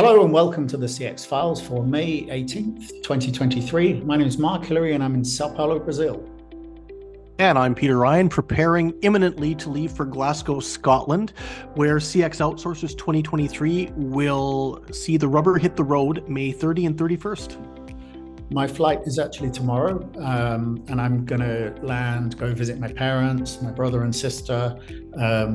Hello and welcome to the CX Files for May 18th, 2023. My name is Mark Hillary and I'm in Sao Paulo, Brazil. And I'm Peter Ryan, preparing imminently to leave for Glasgow, Scotland, where CX Outsourcers 2023 will see the rubber hit the road May 30 and 31st. My flight is actually tomorrow, and I'm going to land, go visit my parents, my brother and sister,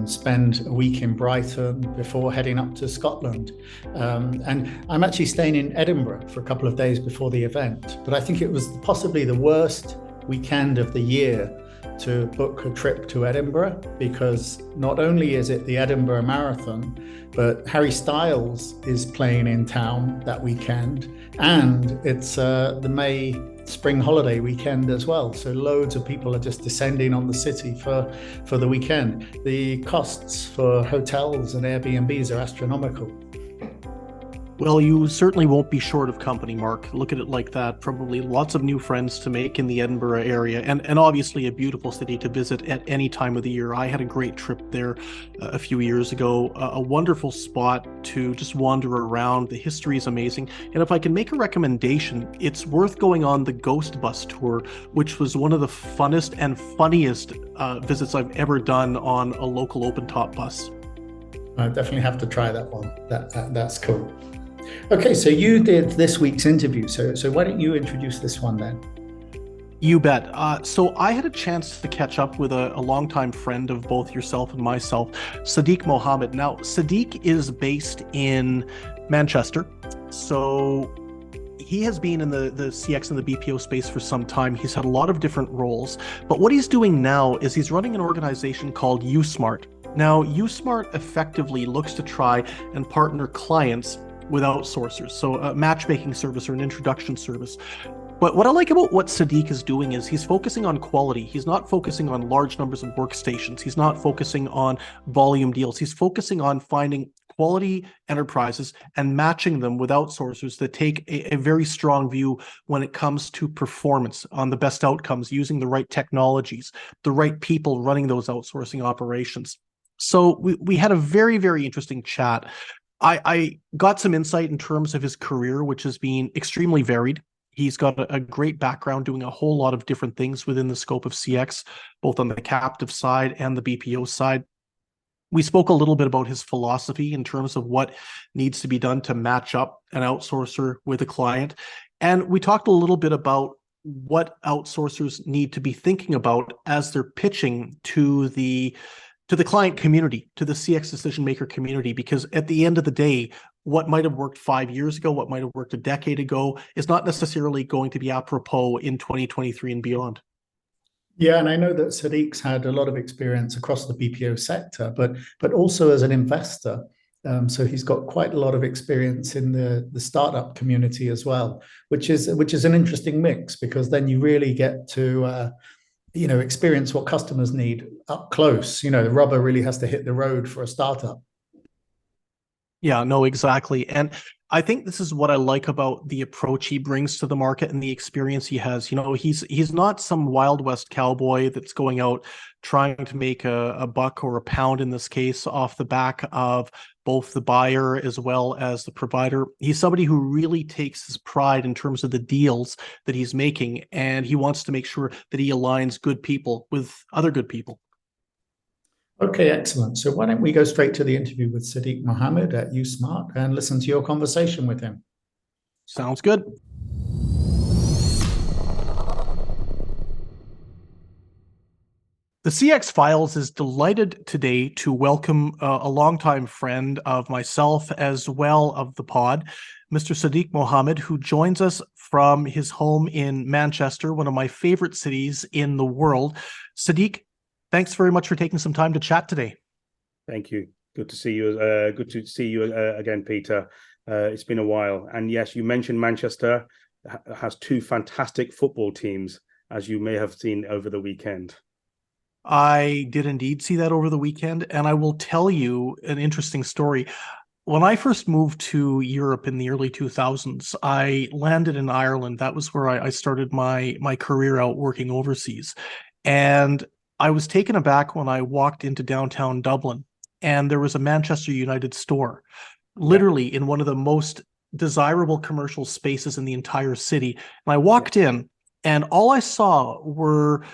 spend a week in Brighton before heading up to Scotland. And I'm actually staying in Edinburgh for a couple of days before the event. But I think it was possibly the worst weekend of the year to book a trip to Edinburgh, because not only is it the Edinburgh Marathon, but Harry Styles is playing in town that weekend, and it's the May spring holiday weekend as well. So loads of people are just descending on the city for the weekend. The costs for hotels and Airbnbs are astronomical. Well, you certainly won't be short of company, Mark. Look at it like that. Probably lots of new friends to make in the Edinburgh area, and obviously a beautiful city to visit at any time of the year. I had a great trip there a few years ago. A wonderful spot to just wander around. The history is amazing. And if I can make a recommendation, it's worth going on the Ghost Bus tour, which was one of the funnest and funniest visits I've ever done on a local open-top bus. I definitely have to try that one. That's cool. Okay, so you did this week's interview. So why don't you introduce this one then? You bet. So I had a chance to catch up with a longtime friend of both yourself and myself, Sadiq Mohammed. Now, Sadiq is based in Manchester. So he has been in the CX and the BPO space for some time. He's had a lot of different roles. But what he's doing now is he's running an organization called USMAART. Now, USMAART effectively looks to try and partner clients with outsourcers, so a matchmaking service or an introduction service. But what I like about what Sadiq is doing is he's focusing on quality. He's not focusing on large numbers of workstations. He's not focusing on volume deals. He's focusing on finding quality enterprises and matching them with outsourcers that take a very strong view when it comes to performance, on the best outcomes, using the right technologies, the right people running those outsourcing operations. So we had a very, very interesting chat. I got some insight in terms of his career, which has been extremely varied. He's got a great background doing a whole lot of different things within the scope of CX, both on the captive side and the BPO side. We spoke a little bit about his philosophy in terms of what needs to be done to match up an outsourcer with a client. And we talked a little bit about what outsourcers need to be thinking about as they're pitching to the client community, to the CX decision maker community, because at the end of the day, what might have worked 5 years ago, what might have worked a decade ago, is not necessarily going to be apropos in 2023 and beyond. Yeah, and I know that Sadiq's had a lot of experience across the BPO sector, but also as an investor. So he's got quite a lot of experience in the startup community as well, which is an interesting mix, because then you really get to experience what customers need up close. The rubber really has to hit the road for a startup. Yeah, no, exactly. And I think this is what I like about the approach he brings to the market and the experience he has. He's not some Wild West cowboy that's going out trying to make a buck or a pound, in this case, off the back of both the buyer as well as the provider. He's somebody who really takes his pride in terms of the deals that he's making, and he wants to make sure that he aligns good people with other good people. Okay, excellent. So why don't we go straight to the interview with Sadiq Mohammed at USMAART and listen to your conversation with him. Sounds good. The CX Files is delighted today to welcome a longtime friend of myself as well of the pod, Mr. Sadiq Mohammed, who joins us from his home in Manchester, one of my favorite cities in the world. Sadiq, thanks very much for taking some time to chat today. Thank you. Good to see you. Good to see you again, Peter. It's been a while. And yes, you mentioned Manchester has two fantastic football teams, as you may have seen over the weekend. I did indeed see that over the weekend, and I will tell you an interesting story. When I first moved to Europe in the early 2000s, I landed in Ireland. That was where I started my career out working overseas. And I was taken aback when I walked into downtown Dublin, and there was a Manchester United store. literally in one of the most desirable commercial spaces in the entire city. And I walked in, and all I saw were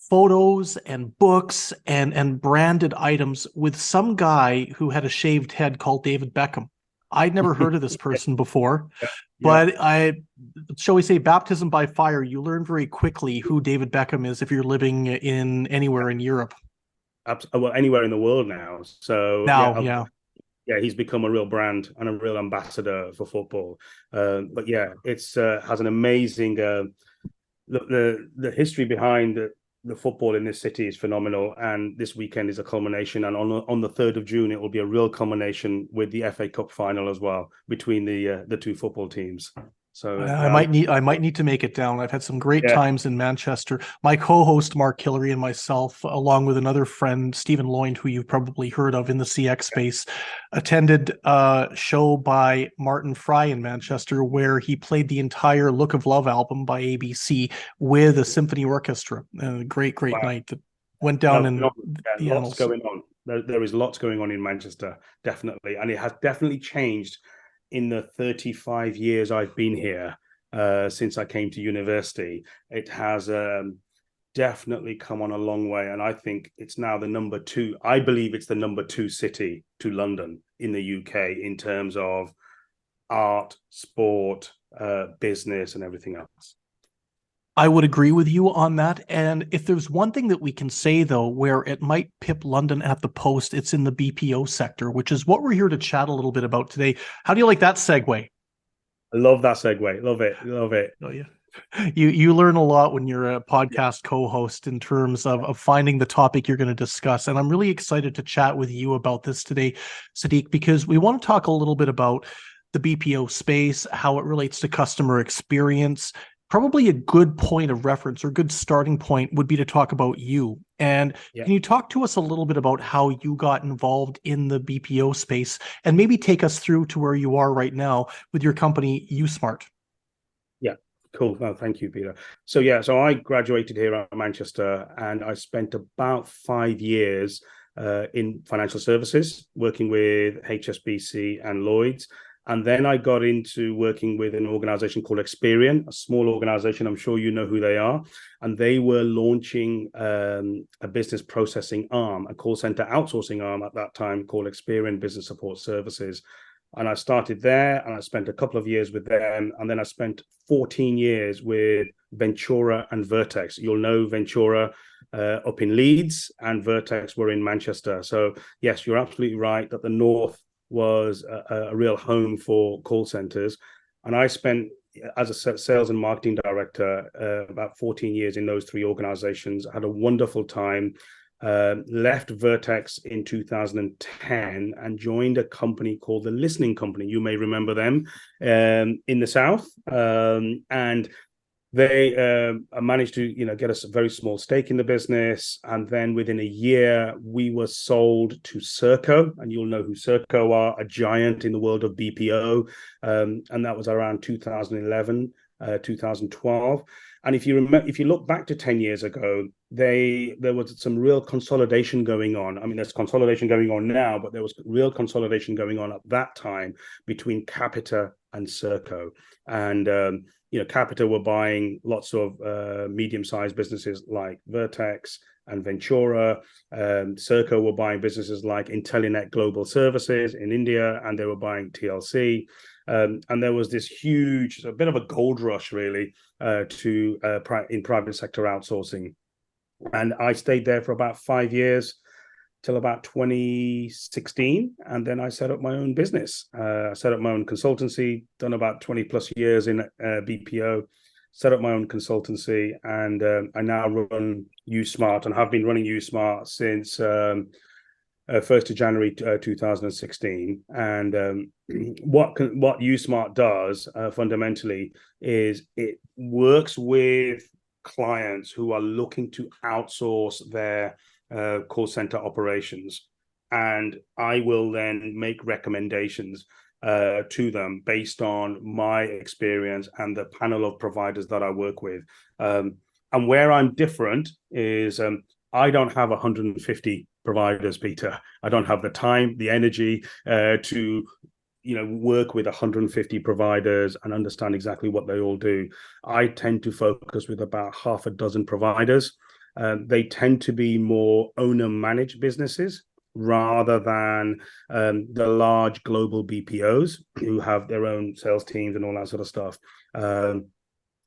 photos and books and branded items with some guy who had a shaved head called David Beckham. I'd never heard of this person before, but shall we say, baptism by fire, you learn very quickly who David Beckham is if you're living in anywhere in Europe. Well, anywhere in the world now. So Now, yeah, he's become a real brand and a real ambassador for football. But yeah, it's has an amazing the history behind the football in this city is phenomenal, and this weekend is a culmination. And on the 3rd of June, it will be a real culmination with the FA Cup final as well between the two football teams. So I might need to make it down. I've had some great times in Manchester. My co-host Mark Hillary and myself, along with another friend Stephen Lloyd, who you've probably heard of in the CX space, attended a show by Martin Fry in Manchester where he played the entire Look of Love album by ABC with a symphony orchestra. A great night that went down in the annals. Lots going on. There is lots going on in Manchester, definitely, and it has definitely changed in the 35 years I've been here, since I came to university. It has definitely come on a long way. And I think it's now the number 2. I believe it's the number 2 city to London in the UK in terms of art, sport, business, and everything else. I would agree with you on that. And if there's one thing that we can say, though, where it might pip London at the post, it's in the BPO sector, which is what we're here to chat a little bit about today. How do you like that segue? I love that segue. Love it. Oh, yeah. You learn a lot when you're a podcast co-host in terms of finding the topic you're going to discuss. And I'm really excited to chat with you about this today, Sadiq, because we want to talk a little bit about the BPO space, how it relates to customer experience. Probably a good point of reference or good starting point would be to talk about you. And can you talk to us a little bit about how you got involved in the BPO space and maybe take us through to where you are right now with your company, USMAART? Yeah, cool. No, thank you, Peter. So I graduated here at Manchester, and I spent about 5 years in financial services, working with HSBC and Lloyds. And then I got into working with an organization called Experian, a small organization. I'm sure you know who they are. And they were launching a business processing arm, a call center outsourcing arm at that time called Experian Business Support Services. And I started there, and I spent a couple of years with them. And then I spent 14 years with Ventura and Vertex. You'll know Ventura up in Leeds, and Vertex were in Manchester. So yes, you're absolutely right that the North was a real home for call centers. And I spent, as a sales and marketing director, about 14 years in those 3 organizations. I had a wonderful time. Left Vertex in 2010 and joined a company called the Listening Company. You may remember them, in the South. And they managed to, get us a very small stake in the business. And then within a year, we were sold to Serco. And you'll know who Serco are, a giant in the world of BPO. And that was around 2011, 2012. And if you look back to 10 years ago, there was some real consolidation going on. I mean, there's consolidation going on now, but there was real consolidation going on at that time between Capita and Serco. And Capita were buying lots of medium-sized businesses like Vertex and Ventura. Serco were buying businesses like Intelinet Global Services in India, and they were buying TLC. And there was this huge, a bit of a gold rush, really, in private sector outsourcing. And I stayed there for about 5 years, till about 2016, and then I set up my own business. I set up my own consultancy, done about 20 plus years in BPO, set up my own consultancy, and I now run USMAART, and have been running USMAART since 1st of January 2016. And what USMAART does fundamentally is it works with clients who are looking to outsource their call center operations, and I will then make recommendations to them based on my experience and the panel of providers that I work with. And where I'm different is I don't have 150 providers, Peter. I don't have the time, the energy to work with 150 providers and understand exactly what they all do. I tend to focus with about half a dozen providers. They tend to be more owner-managed businesses rather than the large global BPOs who have their own sales teams and all that sort of stuff. And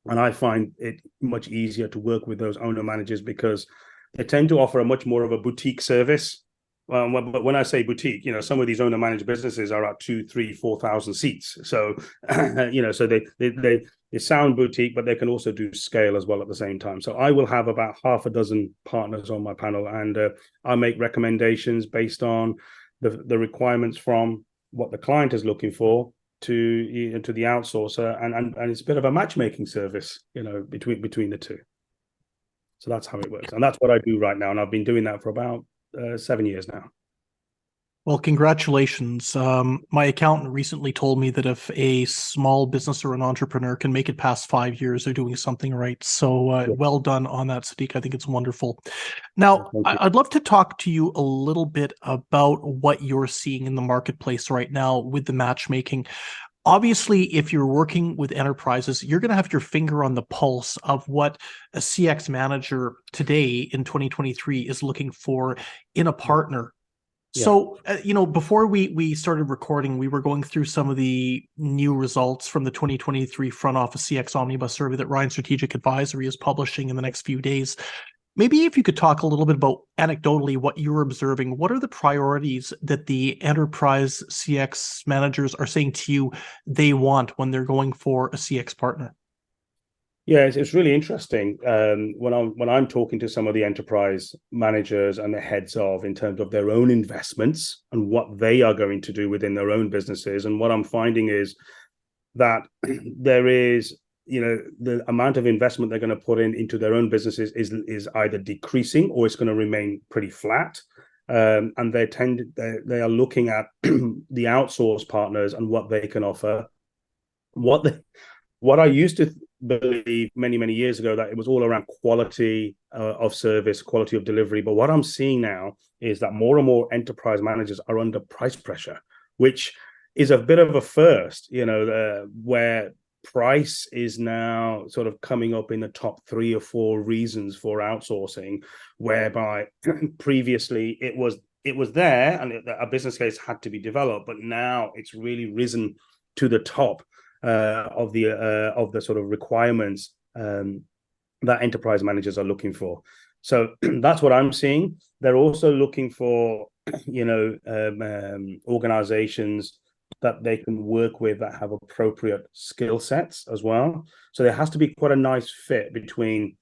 I find it much easier to work with those owner managers because they tend to offer a much more of a boutique service. But when I say boutique, some of these owner managed businesses are at 2, 3, 4,000 seats. So, so they sound boutique, but they can also do scale as well at the same time. So I will have about half a dozen partners on my panel, and I make recommendations based on the requirements from what the client is looking for to the outsourcer, and it's a bit of a matchmaking service, between the two. So that's how it works, and that's what I do right now, and I've been doing that for about 7 years now. Well, congratulations. My accountant recently told me that if a small business or an entrepreneur can make it past 5 years, they're doing something right. So well done on that, Sadiq. I think it's wonderful. Now, I'd love to talk to you a little bit about what you're seeing in the marketplace right now with the matchmaking. Obviously, if you're working with enterprises, you're going to have your finger on the pulse of what a CX manager today in 2023 is looking for in a partner. Yeah. So, before we started recording, we were going through some of the new results from the 2023 Front Office CX Omnibus Survey that Ryan Strategic Advisory is publishing in the next few days. Maybe if you could talk a little bit about anecdotally what you're observing, what are the priorities that the enterprise CX managers are saying to you they want when they're going for a CX partner? Yeah, it's really interesting when I'm talking to some of the enterprise managers and the heads of in terms of their own investments and what they are going to do within their own businesses. And what I'm finding is that there is, the amount of investment they're going to put into their own businesses is either decreasing or it's going to remain pretty flat. And they are looking at the outsource partners and what they can offer. What I used to believe many years ago, that it was all around quality of service, quality of delivery. But what I'm seeing now is that more and more enterprise managers are under price pressure, which is a bit of a first, where price is now sort of coming up in the top 3 or 4 reasons for outsourcing, whereby previously it was there and a business case had to be developed, but now it's really risen to the top of the sort of requirements that enterprise managers are looking for. So that's what I'm seeing. They're also looking for organizations that they can work with that have appropriate skill sets as well. So there has to be quite a nice fit between,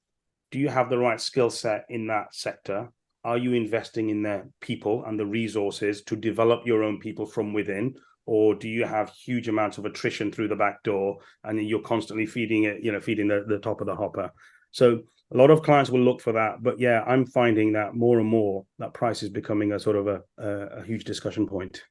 do you have the right skill set in that sector? Are you investing in their people and the resources to develop your own people from within? Or do you have huge amounts of attrition through the back door and you're constantly feeding the top of the hopper? So a lot of clients will look for that. But yeah, I'm finding that more and more that price is becoming a sort of a huge discussion point.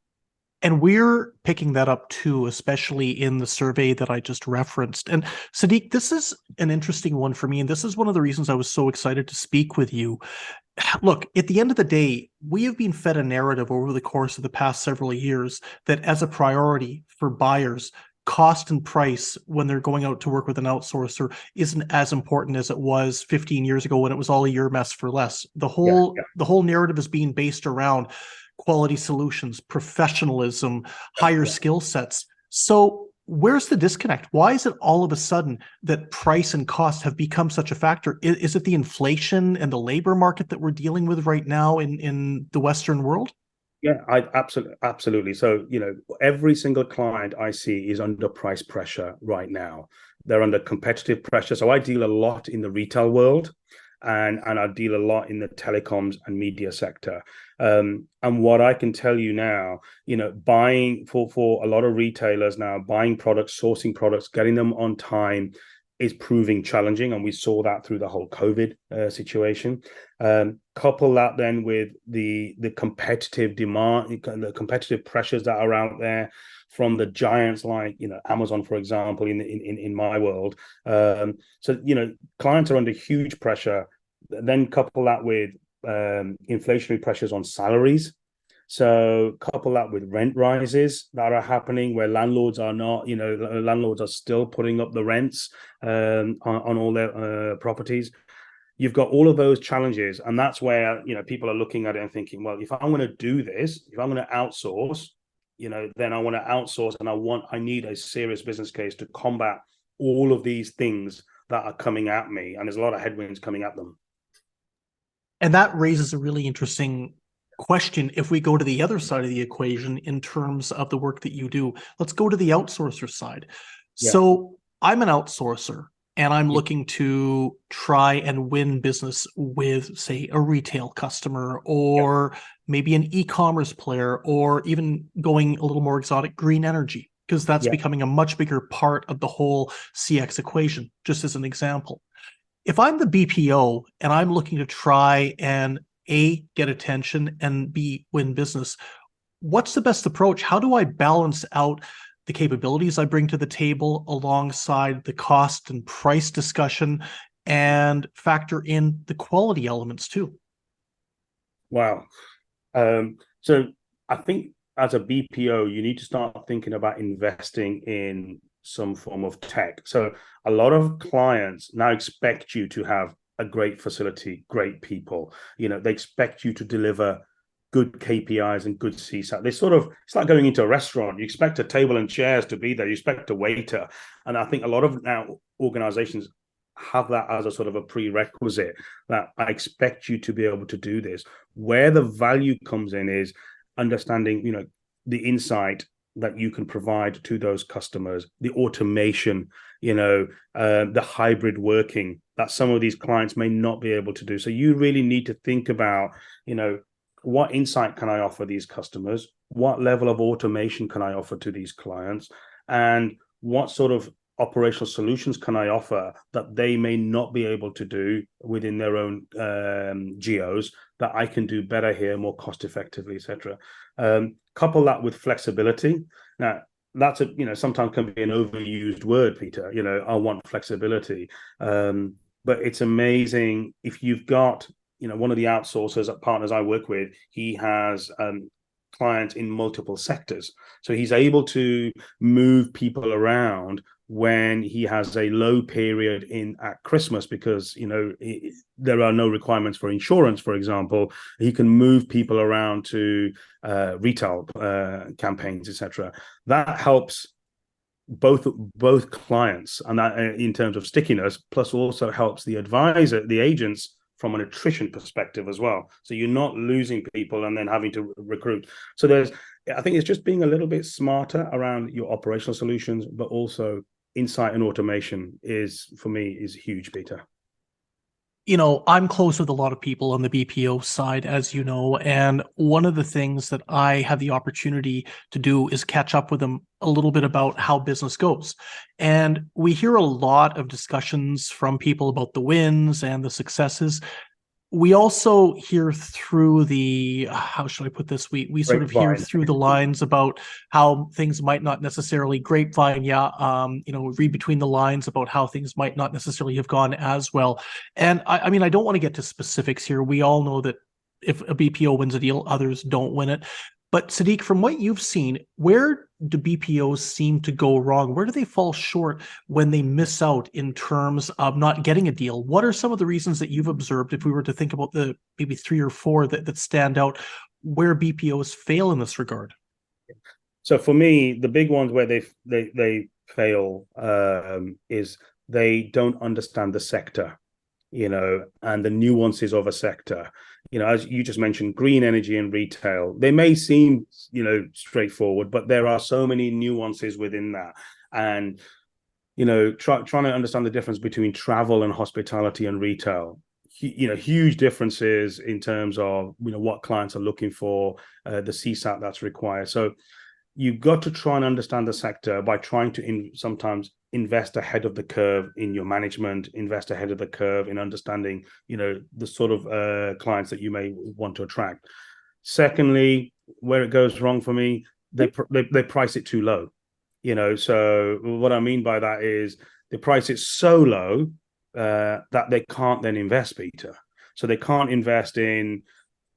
And we're picking that up too, especially in the survey that I just referenced. And Sadiq, this is an interesting one for me. And this is one of the reasons I was so excited to speak with you. Look, at the end of the day, we have been fed a narrative over the course of the past several years that as a priority for buyers, cost and price when they're going out to work with an outsourcer isn't as important as it was 15 years ago when it was all a your mess for less. The whole narrative is being based around quality solutions, professionalism, higher skill sets. So where's the disconnect? Why is it all of a sudden that price and cost have become such a factor? Is it the inflation and the labor market that we're dealing with right now in the Western world? Yeah, absolutely. So, every single client I see is under price pressure right now. They're under competitive pressure. So I deal a lot in the retail world and I deal a lot in the telecoms and media sector. And what I can tell you now, buying for a lot of retailers now, buying products, sourcing products, getting them on time is proving challenging. And we saw that through the whole COVID situation. Couple that then with the competitive demand, the competitive pressures that are out there from the giants like, Amazon, for example, in my world. So, clients are under huge pressure. Then couple that with inflationary pressures on salaries. So couple that with rent rises that are happening where landlords are not, landlords are still putting up the rents on all their properties. You've got all of those challenges, and that's where people are looking at it and thinking, well, if I'm going to do this, if I'm going to outsource, then I want to outsource, and I need a serious business case to combat all of these things that are coming at me, and there's a lot of headwinds coming at them. And that raises a really interesting question. If we go to the other side of the equation in terms of the work that you do, let's go to the outsourcer side. Yeah. So I'm an outsourcer, and I'm looking to try and win business with, say, a retail customer, or maybe an e-commerce player, or even going a little more exotic, green energy, because that's becoming a much bigger part of the whole CX equation, just as an example. If I'm the BPO and I'm looking to try and A, get attention, and B, win business, what's the best approach? How do I balance out the capabilities I bring to the table alongside the cost and price discussion, and factor in the quality elements too? Wow. So I think as a BPO, you need to start thinking about investing in some form of tech. So a lot of clients now expect you to have a great facility, great people. They expect you to deliver good KPIs and good CSAT. It's like going into a restaurant. You expect a table and chairs to be there. You expect a waiter. And I think a lot of now organizations have that as a sort of a prerequisite, that I expect you to be able to do this. Where the value comes in is understanding, the insight that you can provide to those customers, the automation, the hybrid working that some of these clients may not be able to do. So you really need to think about, what insight can I offer these customers? What level of automation can I offer to these clients? And what sort of operational solutions can I offer that they may not be able to do within their own geos, that I can do better here, more cost effectively, etc. Couple that with flexibility. Now, that's sometimes can be an overused word, Peter. I want flexibility, but it's amazing if you've got, one of the outsourcers partners I work with, he has clients in multiple sectors, so he's able to move people around when he has a low period at Christmas, because there are no requirements for insurance, for example. He can move people around to retail campaigns, etc. That helps both clients, and that in terms of stickiness, plus also helps the advisor, the agents, from an attrition perspective as well. So you're not losing people and then having to recruit. So I think it's just being a little bit smarter around your operational solutions, but also insight and automation for me is huge, Peter. I'm close with a lot of people on the BPO side, as you know, and one of the things that I have the opportunity to do is catch up with them a little bit about how business goes. And we hear a lot of discussions from people about the wins and the successes. We also hear through how should I put this? We sort of hear through the lines about how things might not necessarily grapevine. Read between the lines about how things might not necessarily have gone as well. And I mean, I don't want to get to specifics here. We all know that if a BPO wins a deal, others don't win it. But Sadiq, from what you've seen, where do BPOs seem to go wrong? Where do they fall short when they miss out in terms of not getting a deal? What are some of the reasons that you've observed, if we were to think about the maybe 3 or 4 that stand out, where BPOs fail in this regard? So for me, the big ones where they fail is they don't understand the sector, and the nuances of a sector. As you just mentioned, green energy and retail, they may seem, straightforward, but there are so many nuances within that. And, trying to understand the difference between travel and hospitality and retail, huge differences in terms of, what clients are looking for, the CSAT that's required. So you've got to try and understand the sector by trying to sometimes invest ahead of the curve in your management, invest ahead of the curve in understanding, the sort of clients that you may want to attract. Secondly, where it goes wrong for me, they price it too low. So what I mean by that is they price it so low that they can't then invest, Peter. So they can't invest in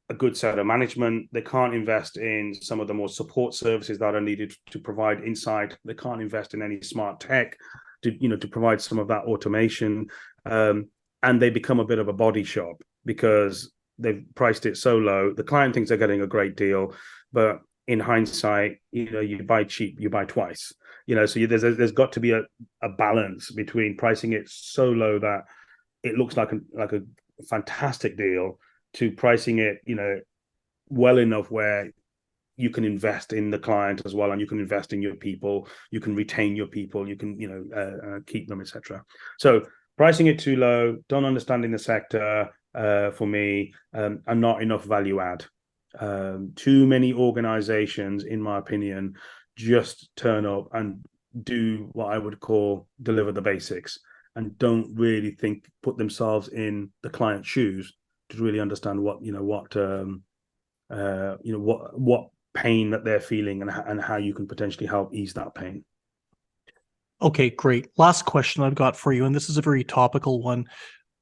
a good set of management. They can't invest in some of the more support services that are needed to provide insight. They can't invest in any smart tech to provide some of that automation. And they become a bit of a body shop because they've priced it so low. The client thinks they're getting a great deal, but in hindsight, you buy cheap, you buy twice. So there's got to be a balance between pricing it so low that it looks like a fantastic deal to pricing it, well enough where you can invest in the client as well, and you can invest in your people, you can retain your people, you can keep them, etc. So pricing it too low, don't understanding the sector for me, and not enough value add. Too many organizations, in my opinion, just turn up and do what I would call deliver the basics, and don't really put themselves in the client's shoes to really understand what pain that they're feeling and how you can potentially help ease that pain. Okay, great. Last question I've got for you, and this is a very topical one.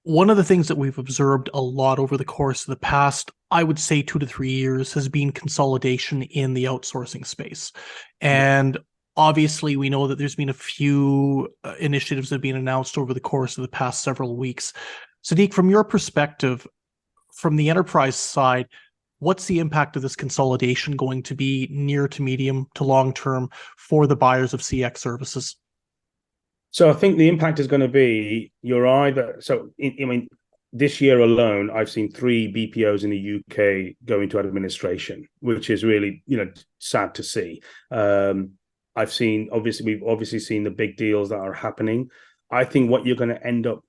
One of the things that we've observed a lot over the course of the past, I would say 2 to 3 years, has been consolidation in the outsourcing space. And obviously, we know that there's been a few initiatives that have been announced over the course of the past several weeks. Sadiq, from your perspective, from the enterprise side, what's the impact of this consolidation going to be near to medium to long term for the buyers of CX services? So I think the impact is going to be this year alone, I've seen 3 BPOs in the UK go into administration, which is really, sad to see. We've obviously seen the big deals that are happening. I think what you're going to end up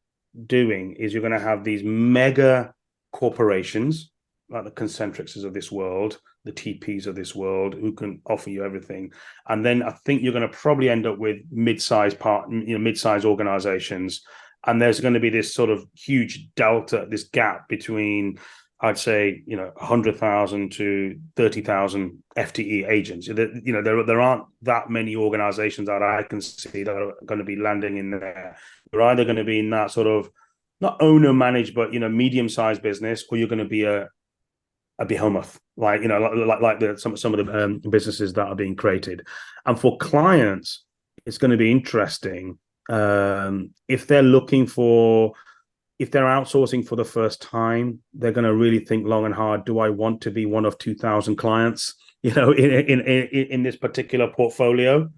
doing is you're going to have these mega corporations like the Concentrics of this world, the TPs of this world, who can offer you everything. And then I think you're going to probably end up with mid-size organizations. And there's going to be this sort of huge delta, this gap between, I'd say, 100,000 to 30,000 FTE agents. There aren't that many organizations that I can see that are going to be landing in there. You're either going to be in that sort of not owner managed, but medium-sized business, or you're going to be a behemoth, like some of the businesses that are being created. And for clients, it's going to be interesting if they're outsourcing for the first time. They're going to really think long and hard. Do I want to be one of 2,000 clients, in this particular portfolio,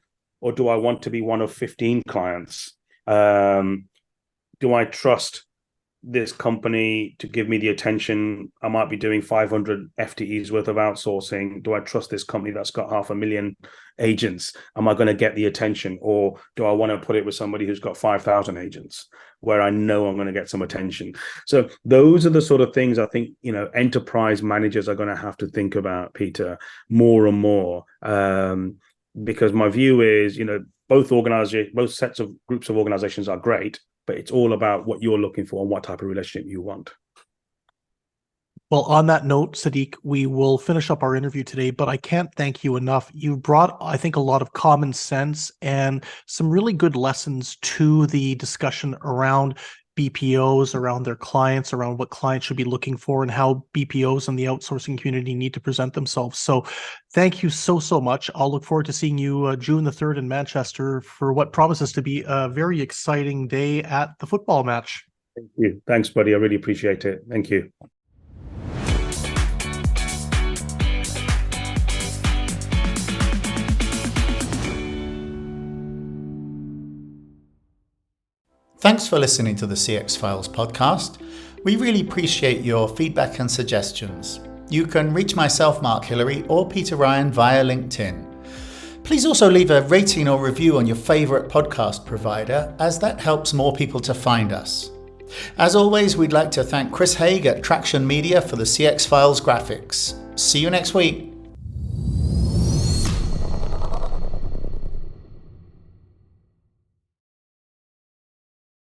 or do I want to be one of 15 clients? Do I trust this company to give me the attention? I might be doing 500 FTEs worth of outsourcing. Do I trust this company that's got 500,000 agents? Am I going to get the attention? Or do I want to put it with somebody who's got 5,000 agents where I know I'm going to get some attention? So those are the sort of things I think, enterprise managers are going to have to think about, Peter, more and more. Because my view is, both sets of groups of organizations are great, but it's all about what you're looking for and what type of relationship you want. Well, on that note, Sadiq, we will finish up our interview today, but I can't thank you enough. You brought, I think, a lot of common sense and some really good lessons to the discussion around BPOs, around their clients, around what clients should be looking for, and how BPOs and the outsourcing community need to present themselves. So thank you so much. I'll look forward to seeing you June the 3rd in Manchester for what promises to be a very exciting day at the football match. Thank you. Thanks, buddy. I really appreciate it. Thank you. Thanks for listening to the CX Files podcast. We really appreciate your feedback and suggestions. You can reach myself, Mark Hillary, or Peter Ryan via LinkedIn. Please also leave a rating or review on your favourite podcast provider, as that helps more people to find us. As always, we'd like to thank Chris Haig at Traction Media for the CX Files graphics. See you next week.